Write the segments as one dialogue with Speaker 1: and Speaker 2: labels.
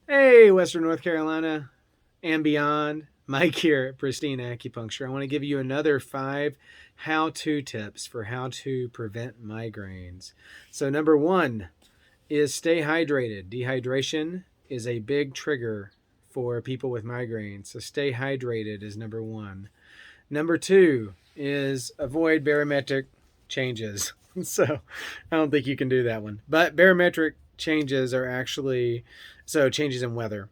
Speaker 1: Hey, Western North Carolina and beyond. Mike here at Pristine Acupuncture. I want to give you another 5 how-to tips for how to prevent migraines. So, number one is stay hydrated. Dehydration is a big trigger for people with migraines. So, stay hydrated is number one. Number two is avoid barometric changes. So I don't think you can do that one. But barometric changes are actually, so changes in weather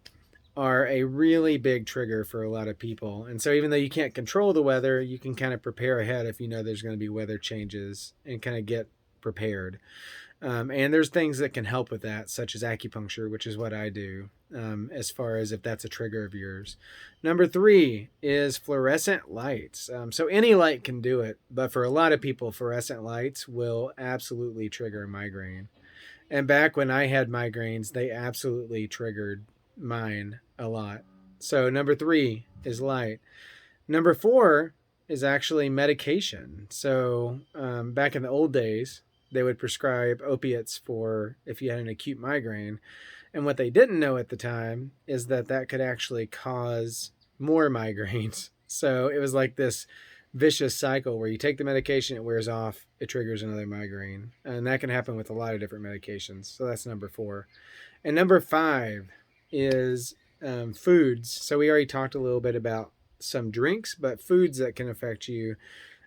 Speaker 1: are a really big trigger for a lot of people. And so even though you can't control the weather, you can kind of prepare ahead if you know there's going to be weather changes and kind of get prepared. And there's things that can help with that, such as acupuncture, which is what I do, as far as if that's a trigger of yours. Number three is fluorescent lights. So any light can do it, but for a lot of people, fluorescent lights will absolutely trigger a migraine. And back when I had migraines, they absolutely triggered mine a lot. So number three is light. Number four is actually medication. So back in the old days, they would prescribe opiates for if you had an acute migraine. And what they didn't know at the time is that that could actually cause more migraines. So it was like this vicious cycle where you take the medication, it wears off, it triggers another migraine. And that can happen with a lot of different medications. So that's number four. And number five is foods. So we already talked a little bit about some drinks, but foods that can affect you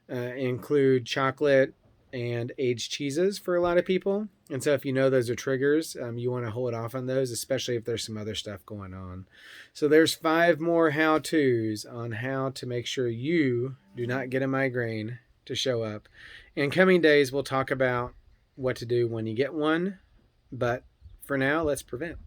Speaker 1: include chocolate and aged cheeses for a lot of people. And so if you know those are triggers, you want to hold off on those, especially if there's some other stuff going on. So there's 5 more how-tos on how to make sure you do not get a migraine to show up. In coming days, we'll talk about what to do when you get one. But for now, let's prevent.